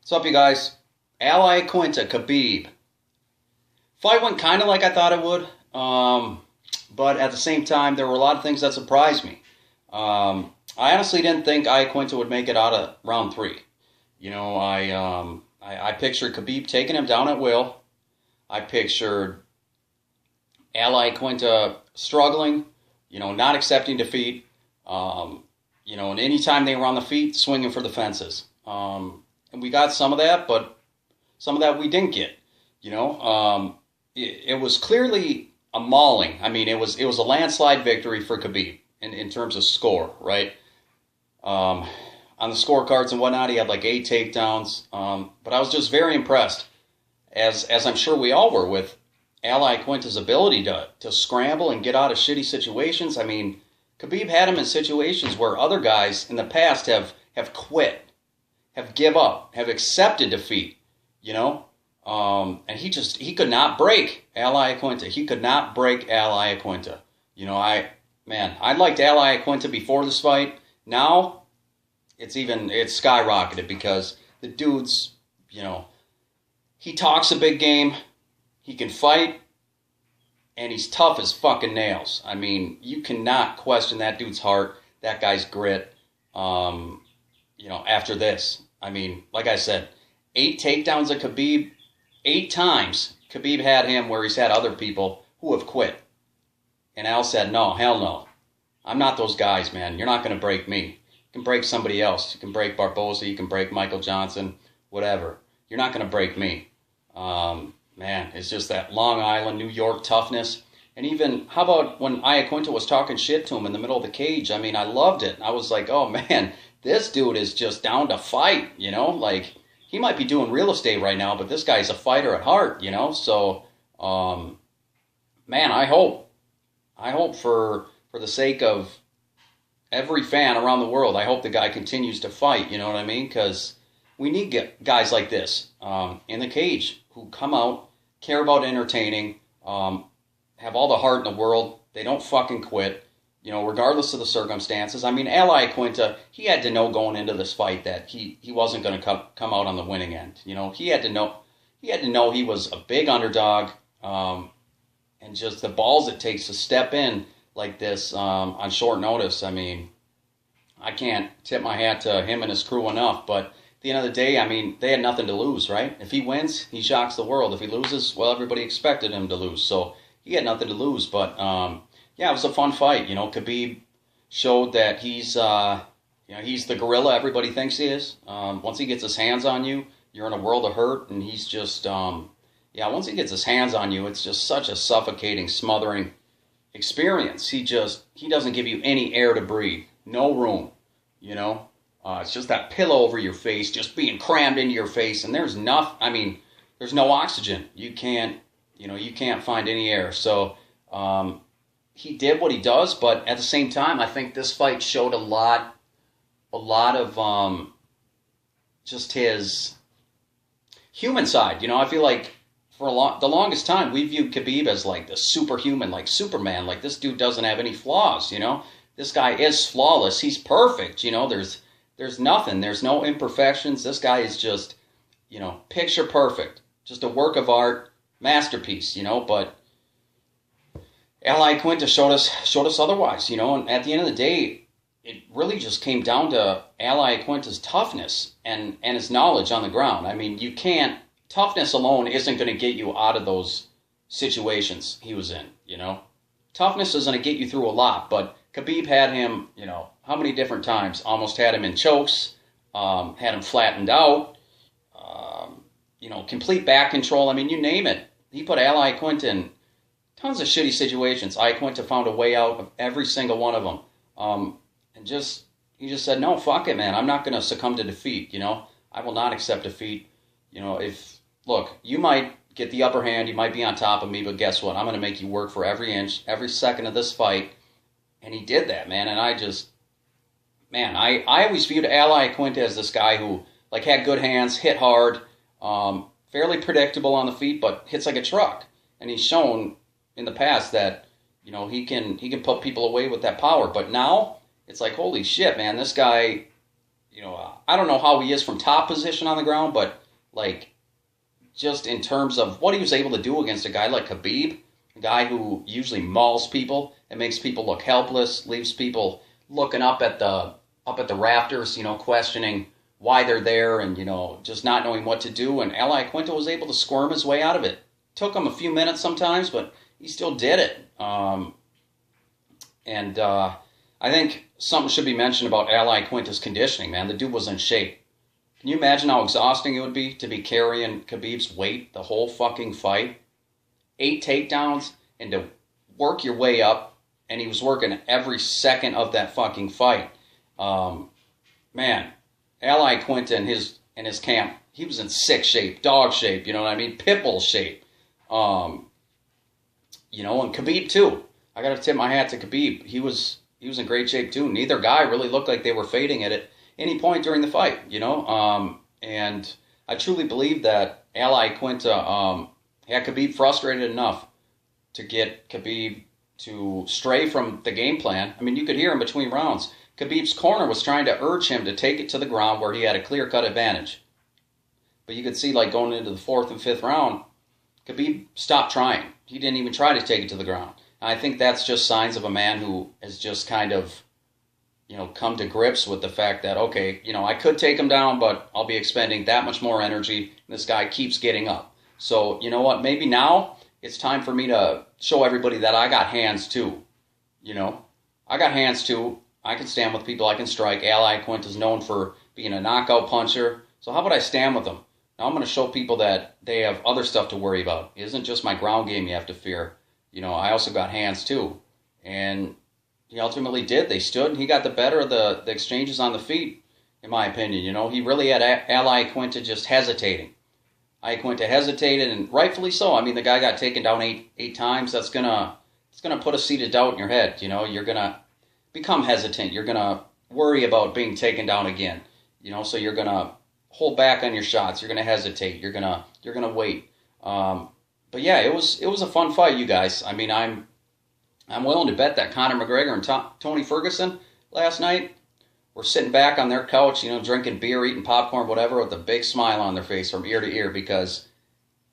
What's up, you guys? Iaquinta, Khabib. Fight went kind of like I thought it would, but at the same time, there were a lot of things that surprised me. I honestly didn't think Iaquinta would make it out of round three. I pictured Khabib taking him down at will. I pictured Iaquinta struggling, not accepting defeat. And anytime they were on the feet, swinging for the fences. And we got some of that, but some of that we didn't get. It was clearly a mauling. I mean, it was a landslide victory for Khabib in terms of score, right? On the scorecards and whatnot, he had like 8 takedowns. But I was just very impressed, as I'm sure we all were, with Iaquinta's ability to scramble and get out of shitty situations. I mean, Khabib had him in situations where other guys in the past have quit, have give up, have accepted defeat, and he could not break Iaquinta. He could not break Iaquinta. I liked Iaquinta before this fight. Now it's skyrocketed because the dude's, he talks a big game, he can fight, and he's tough as fucking nails. I mean, you cannot question that dude's heart, that guy's grit. After this, I mean, like I said, 8 takedowns at Khabib, 8 times Khabib had him where he's had other people who have quit. And Al said, no, hell no. I'm not those guys, man. You're not going to break me. You can break somebody else. You can break Barboza. You can break Michael Johnson, whatever. You're not going to break me. Man, it's just that Long Island, New York toughness. And even, how about when Iaquinta was talking shit to him in the middle of the cage? I mean, I loved it. I was like, oh, man, this dude is just down to fight, Like, he might be doing real estate right now, but this guy's a fighter at heart, So, man, I hope for the sake of every fan around the world, I hope the guy continues to fight, you know what I mean? Because we need guys like this in the cage who come out, care about entertaining, have all the heart in the world. They don't fucking quit, regardless of the circumstances. I mean, Iaquinta, he had to know going into this fight that he wasn't going to come out on the winning end. He had to know he was a big underdog, and just the balls it takes to step in like this on short notice. I mean, I can't tip my hat to him and his crew enough, but at the end of the day, I mean, they had nothing to lose, right? If he wins, he shocks the world. If he loses, well, everybody expected him to lose, so he had nothing to lose. But yeah, it was a fun fight. Khabib showed that he's the gorilla everybody thinks he is. Once he gets his hands on you, you're in a world of hurt, and he's just once he gets his hands on you, it's just such a suffocating, smothering experience. He doesn't give you any air to breathe, no room. It's just that pillow over your face, just being crammed into your face, and there's no oxygen. You can't find any air. So he did what he does, but at the same time, I think this fight showed a lot of just his human side. I feel like for the longest time, we viewed Khabib as like the superhuman, like Superman. Like, this dude doesn't have any flaws. This guy is flawless. He's perfect. There's nothing. There's no imperfections. This guy is just, picture perfect. Just a work of art, masterpiece. But Iaquinta showed us otherwise. And at the end of the day, it really just came down to Iaquinta's toughness and his knowledge on the ground. I mean, toughness alone isn't going to get you out of those situations he was in, Toughness is going to get you through a lot, but Khabib had him, how many different times? Almost had him in chokes, had him flattened out, complete back control. I mean, you name it. He put Iaquinta in tons of shitty situations. Iaquinta found a way out of every single one of them. He just said, no, fuck it, man. I'm not going to succumb to defeat, I will not accept defeat. Look, you might get the upper hand, you might be on top of me, but guess what? I'm going to make you work for every inch, every second of this fight. And he did that, man. And I always viewed Iaquinta as this guy who, like, had good hands, hit hard, fairly predictable on the feet, but hits like a truck. And he's shown in the past that, he can put people away with that power. But now, it's like, holy shit, man, this guy I don't know how he is from top position on the ground, but like just in terms of what he was able to do against a guy like Khabib, a guy who usually mauls people and makes people look helpless, leaves people looking up at the rafters, questioning why they're there and, just not knowing what to do. And Iaquinta was able to squirm his way out of it. Took him a few minutes sometimes, but he still did it. I think something should be mentioned about Iaquinta's conditioning, man. The dude was in shape. Can you imagine how exhausting it would be to be carrying Khabib's weight the whole fucking fight? 8 takedowns and to work your way up, and he was working every second of that fucking fight. Man, Iaquinta in his camp, he was in sick shape, dog shape, you know what I mean? Pitbull shape. And Khabib too. I gotta tip my hat to Khabib. He was in great shape too. Neither guy really looked like they were fading at any point during the fight, and I truly believe that Iaquinta had Khabib frustrated enough to get Khabib to stray from the game plan. I mean, you could hear him between rounds. Khabib's corner was trying to urge him to take it to the ground where he had a clear-cut advantage. But you could see, like, going into the 4th and 5th round, Khabib stopped trying. He didn't even try to take it to the ground. And I think that's just signs of a man who has just kind of, come to grips with the fact that, okay, I could take him down, but I'll be expending that much more energy. This guy keeps getting up. So, you know what? Maybe now it's time for me to show everybody that I got hands too. I got hands too. I can stand with people. I can strike. Iaquinta is known for being a knockout puncher. So how about I stand with them? Now I'm going to show people that they have other stuff to worry about. It isn't just my ground game you have to fear. I also got hands too. And he ultimately did. They stood and he got the better of the exchanges on the feet, in my opinion. He really had Iaquinta just hesitating. Iaquinta hesitated, and rightfully so. I mean, the guy got taken down eight times. It's gonna put a seed of doubt in your head. You're gonna become hesitant. You're gonna worry about being taken down again. So you're gonna hold back on your shots. You're gonna hesitate. You're gonna wait. But yeah, it was a fun fight, you guys. I mean, I'm willing to bet that Conor McGregor and Tony Ferguson last night were sitting back on their couch, drinking beer, eating popcorn, whatever, with a big smile on their face from ear to ear, because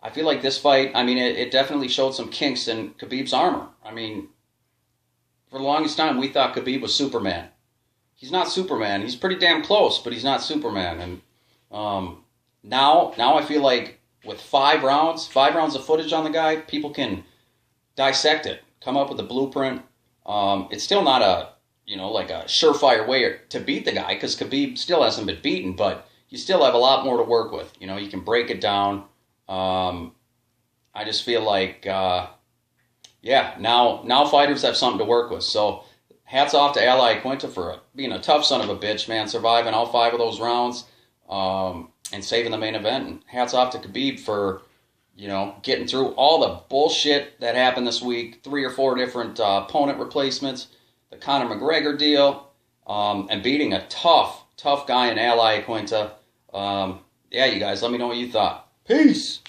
I feel like this fight, I mean, it definitely showed some kinks in Khabib's armor. I mean, for the longest time, we thought Khabib was Superman. He's not Superman. He's pretty damn close, but he's not Superman. And now I feel like with 5 rounds of footage on the guy, people can dissect it, come up with a blueprint. It's still not a like a surefire way to beat the guy, because Khabib still hasn't been beaten, but you still have a lot more to work with. You can break it down. I just feel like, now fighters have something to work with. So hats off to Iaquinta for being a tough son of a bitch, man, surviving all 5 of those rounds and saving the main event. And hats off to Khabib for, getting through all the bullshit that happened this week, 3 or 4 different opponent replacements, the Conor McGregor deal, and beating a tough guy in Iaquinta. You guys, let me know what you thought. Peace!